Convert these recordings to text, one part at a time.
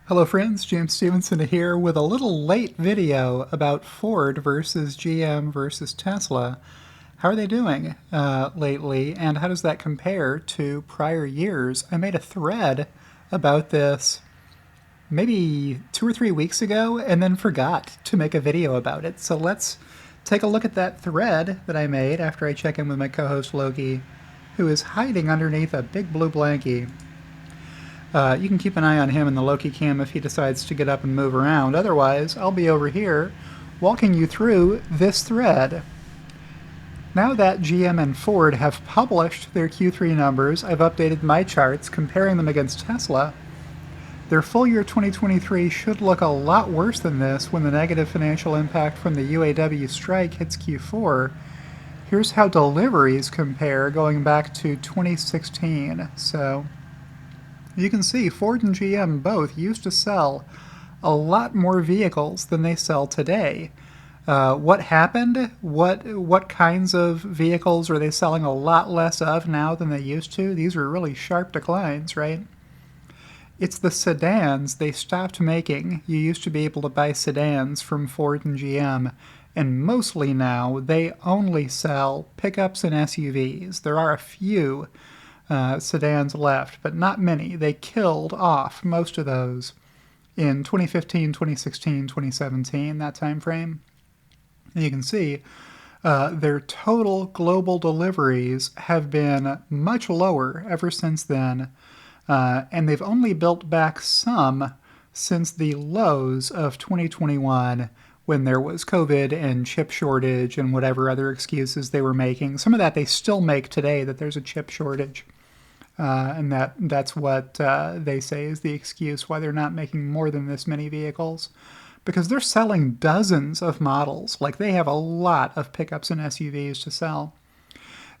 Hello friends, James Stevenson here with a little late video about Ford versus GM versus Tesla. How are they doing lately, and how does that compare to prior years? I made a thread about this maybe 2 or 3 weeks ago and then forgot to make a video about it. So let's take a look at that thread that I made after I check in with my co-host Loki, who is hiding underneath a big blue blankie. You can keep an eye on him in the Loki cam if he decides to get up and move around. Otherwise, I'll be over here walking you through this thread. Now that GM and Ford have published their Q3 numbers, I've updated my charts comparing them against Tesla. Their full year 2023 should look a lot worse than this when the negative financial impact from the UAW strike hits Q4. Here's how deliveries compare going back to 2016. So you can see Ford and GM both used to sell a lot more vehicles than they sell today. What happened? What kinds of vehicles are they selling a lot less of now than they used to? These are really sharp declines, right? It's the sedans they stopped making. You used to be able to buy sedans from Ford and GM, and mostly now they only sell pickups and SUVs. There are a few sedans left, but not many. They killed off most of those in 2015, 2016, 2017, that time frame. And you can see their total global deliveries have been much lower ever since then, and they've only built back some since the lows of 2021 when there was COVID and chip shortage and whatever other excuses they were making. Some of that they still make today, that there's a chip shortage. And that's what they say is the excuse why they're not making more than this many vehicles. Because they're selling dozens of models. Like, they have a lot of pickups and SUVs to sell.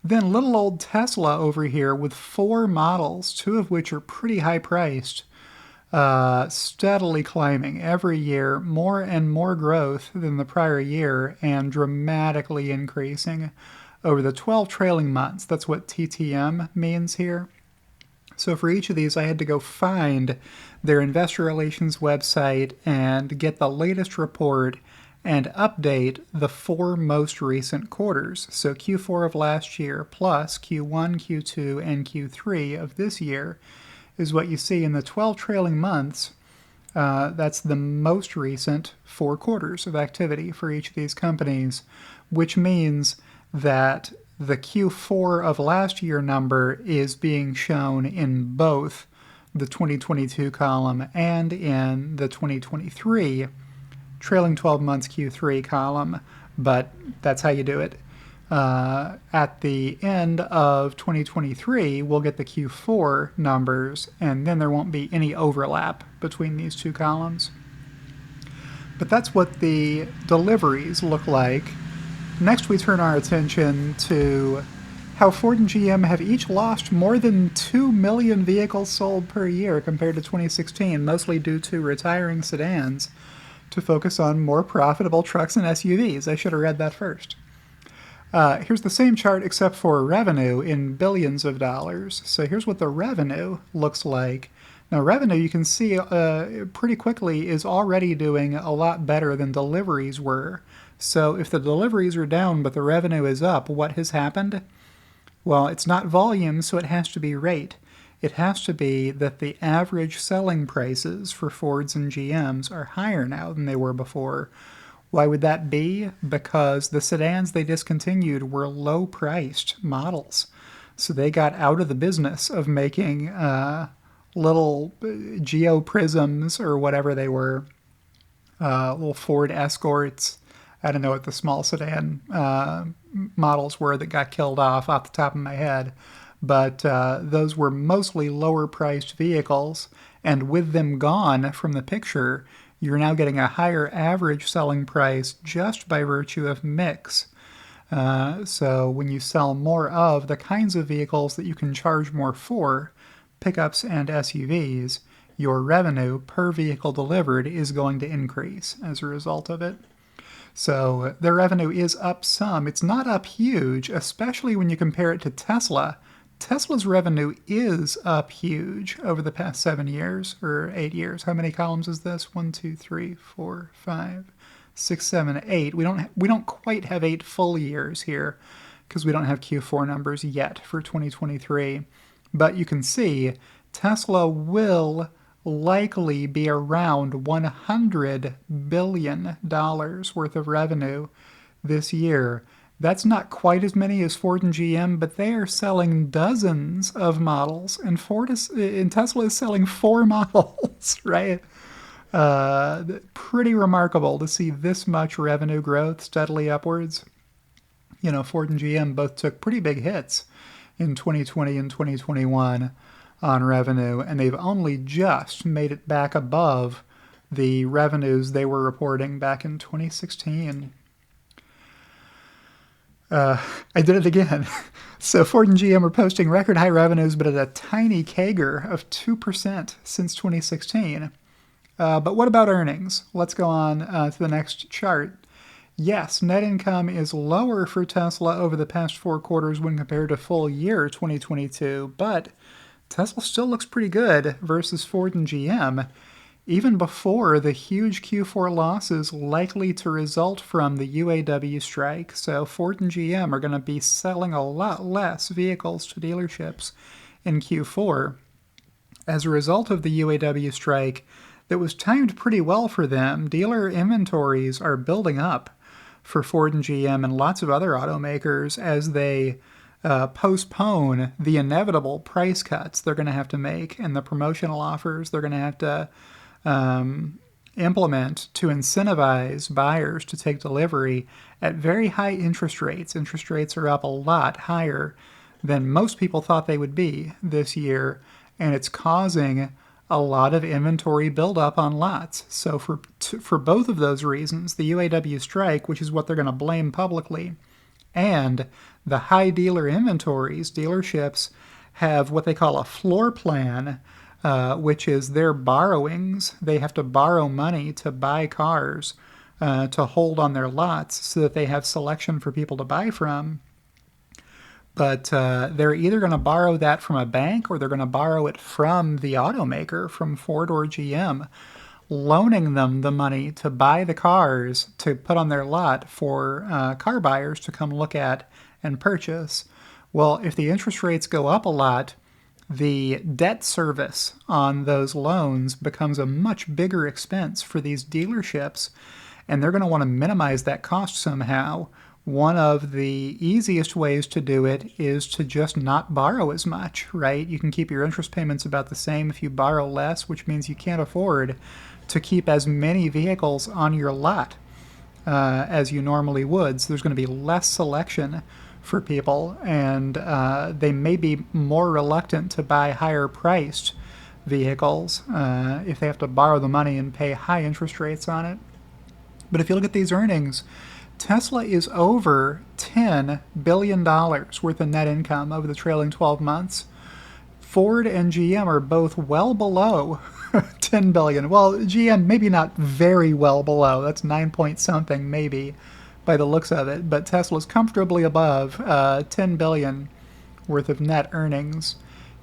Then little old Tesla over here with 4 models, 2 of which are pretty high priced, steadily climbing every year, more and more growth than the prior year, and dramatically increasing over the 12 trailing months. That's what TTM means here. So for each of these, I had to go find their investor relations website and get the latest report and update the 4 most recent quarters. So Q4 of last year plus Q1, Q2, and Q3 of this year is what you see in the 12 trailing months. That's the most recent 4 quarters of activity for each of these companies, which means that the Q4 of last year number is being shown in both the 2022 column and in the 2023 trailing 12 months Q3 column, but that's how you do it. At the end of 2023, we'll get the Q4 numbers, and then there won't be any overlap between these 2 columns. But that's what the deliveries look like. Next, we turn our attention to how Ford and GM have each lost more than 2 million vehicles sold per year compared to 2016, mostly due to retiring sedans to focus on more profitable trucks and SUVs. I should have read that first. Here's the same chart except for revenue in billions of dollars. So here's what the revenue looks like. Now, revenue, you can see pretty quickly, is already doing a lot better than deliveries were. So if the deliveries are down but the revenue is up, what has happened? Well, it's not volume, so it has to be rate. It has to be that the average selling prices for Fords and GMs are higher now than they were before. Why would that be? Because the sedans they discontinued were low-priced models. So they got out of the business of making little Geo Prisms or whatever they were, little Ford Escorts. I don't know what the small sedan models were that got killed off the top of my head, but those were mostly lower-priced vehicles, and with them gone from the picture, you're now getting a higher average selling price just by virtue of mix. So when you sell more of the kinds of vehicles that you can charge more for, pickups and SUVs, your revenue per vehicle delivered is going to increase as a result of it. So their revenue is up some. It's not up huge, especially when you compare it to Tesla. Tesla's revenue is up huge over the past 7 years, or 8 years. How many columns is this? 1, 2, 3, 4, 5, 6, 7, 8. We don't quite have 8 full years here because we don't have Q4 numbers yet for 2023. But you can see Tesla will likely be around $100 billion worth of revenue this year. That's not quite as many as Ford and GM, but they are selling dozens of models, and Tesla is selling 4 models, right? Pretty remarkable to see this much revenue growth steadily upwards. You know, Ford and GM both took pretty big hits in 2020 and 2021 on revenue, and they've only just made it back above the revenues they were reporting back in 2016. I did it again. So Ford and GM are posting record high revenues, but at a tiny CAGR of 2% since 2016. But what about earnings? Let's go on to the next chart. Yes, net income is lower for Tesla over the past 4 quarters when compared to full year 2022, but Tesla still looks pretty good versus Ford and GM, even before the huge Q4 losses likely to result from the UAW strike. So Ford and GM are going to be selling a lot less vehicles to dealerships in Q4 as a result of the UAW strike that was timed pretty well for them. Dealer inventories are building up for Ford and GM and lots of other automakers as they postpone the inevitable price cuts they're going to have to make and the promotional offers they're going to have to implement to incentivize buyers to take delivery at very high interest rates. Interest rates are up a lot higher than most people thought they would be this year, and it's causing a lot of inventory buildup on lots. So for both of those reasons, the UAW strike, which is what they're going to blame publicly, and the high dealer inventories, dealerships have what they call a floor plan, which is their borrowings. They have to borrow money to buy cars to hold on their lots so that they have selection for people to buy from. But they're either going to borrow that from a bank or they're going to borrow it from the automaker, from Ford or GM, loaning them the money to buy the cars to put on their lot for car buyers to come look at and purchase. Well, if the interest rates go up a lot, the debt service on those loans becomes a much bigger expense for these dealerships, and they're going to want to minimize that cost somehow. One of the easiest ways to do it is to just not borrow as much, right? You can keep your interest payments about the same if you borrow less, which means you can't afford to keep as many vehicles on your lot as you normally would. So there's going to be less selection for people, and they may be more reluctant to buy higher priced vehicles if they have to borrow the money and pay high interest rates on it. But if you look at these earnings, Tesla is over $10 billion worth of net income over the trailing 12 months. Ford and GM are both well below $10 billion. Well, GM maybe not very well below. That's 9 point something maybe by the looks of it. But Tesla's comfortably above $10 billion worth of net earnings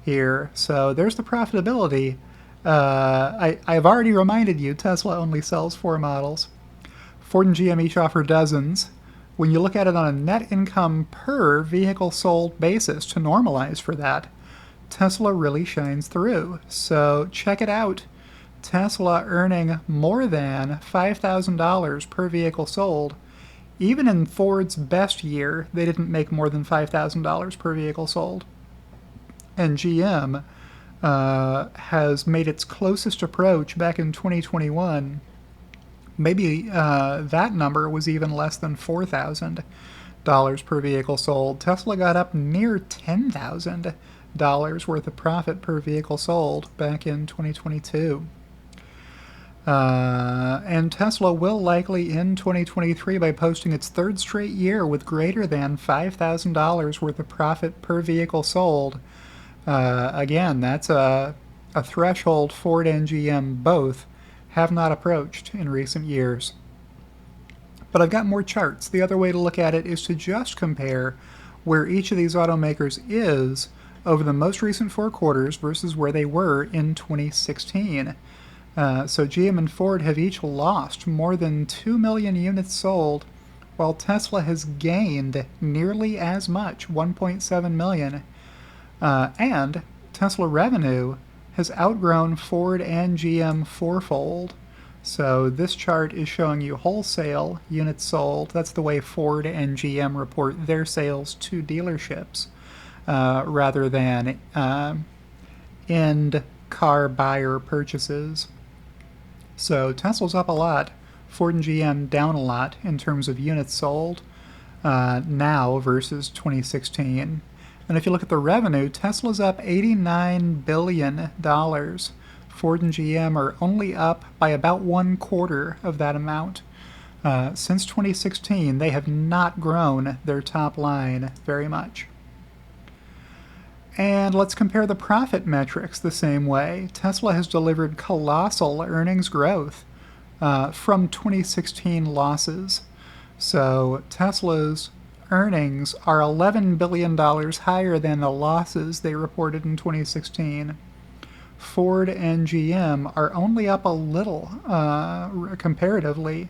here. So there's the profitability. I've already reminded you Tesla only sells 4 models. Ford and GM each offer dozens. When you look at it on a net income per vehicle sold basis to normalize for that, Tesla really shines through. So check it out. Tesla earning more than $5,000 per vehicle sold. Even in Ford's best year, they didn't make more than $5,000 per vehicle sold. And GM has made its closest approach back in 2021. Maybe that number was even less than $4,000 per vehicle sold. Tesla got up near $10,000 worth of profit per vehicle sold back in 2022. And Tesla will likely end 2023 by posting its 3rd straight year with greater than $5,000 worth of profit per vehicle sold. Again, that's a threshold Ford and GM both have not approached in recent years. But I've got more charts. The other way to look at it is to just compare where each of these automakers is over the most recent 4 quarters versus where they were in 2016. So GM and Ford have each lost more than 2 million units sold, while Tesla has gained nearly as much, 1.7 million. And Tesla revenue has outgrown Ford and GM fourfold. So this chart is showing you wholesale units sold. That's the way Ford and GM report their sales to dealerships, rather than end car buyer purchases. So Tesla's up a lot, Ford and GM down a lot in terms of units sold now versus 2016. And if you look at the revenue, Tesla's up $89 billion. Ford and GM are only up by about 1/4 of that amount. Since 2016, they have not grown their top line very much. And let's compare the profit metrics the same way. Tesla has delivered colossal earnings growth from 2016 losses. So Tesla's earnings are $11 billion higher than the losses they reported in 2016. Ford and GM are only up a little comparatively.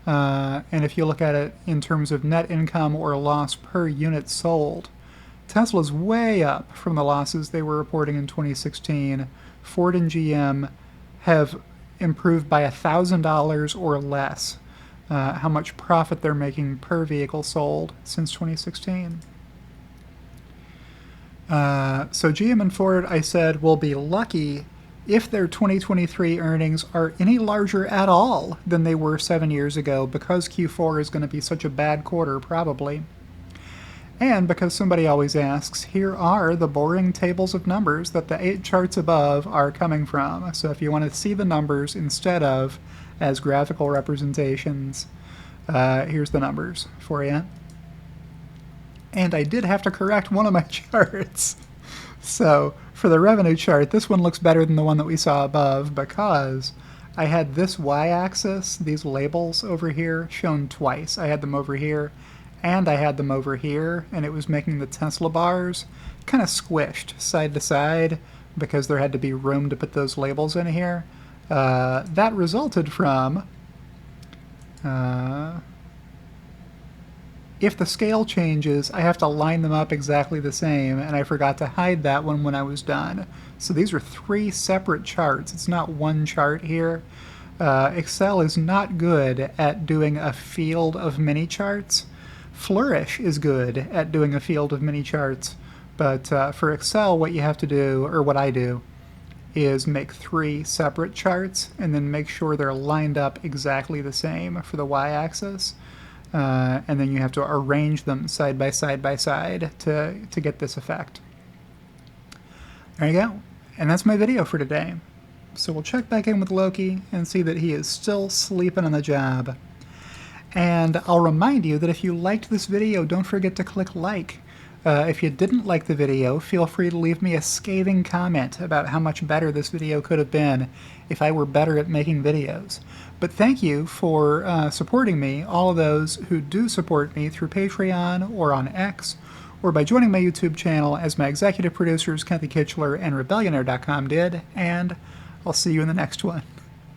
And if you look at it in terms of net income or loss per unit sold, Tesla's way up from the losses they were reporting in 2016. Ford and GM have improved by $1,000 or less how much profit they're making per vehicle sold since 2016. So GM and Ford, I said, will be lucky if their 2023 earnings are any larger at all than they were 7 years ago, because Q4 is going to be such a bad quarter, probably. And because somebody always asks, here are the boring tables of numbers that the 8 charts above are coming from. So if you want to see the numbers instead of as graphical representations, here's the numbers for you. And I did have to correct one of my charts. So for the revenue chart, this one looks better than the one that we saw above because I had this y-axis, these labels over here, shown twice. I had them over here and I had them over here, and it was making the Tesla bars kind of squished side to side because there had to be room to put those labels in here. That resulted from if the scale changes, I have to line them up exactly the same, and I forgot to hide that one when I was done. So these are 3 separate charts. It's not one chart here. Excel is not good at doing a field of many charts. Flourish is good at doing a field of many charts, but for Excel, what you have to do, or what I do, is make 3 separate charts and then make sure they're lined up exactly the same for the y-axis. And then you have to arrange them side by side by side to get this effect. There you go. And that's my video for today. So we'll check back in with Loki and see that he is still sleeping on the job. And I'll remind you that if you liked this video, don't forget to click like. If you didn't like the video, feel free to leave me a scathing comment about how much better this video could have been if I were better at making videos. But thank you for supporting me, all of those who do support me through Patreon or on X, or by joining my YouTube channel as my executive producers Kathy Kitchler and Rebellionaire.com did, and I'll see you in the next one.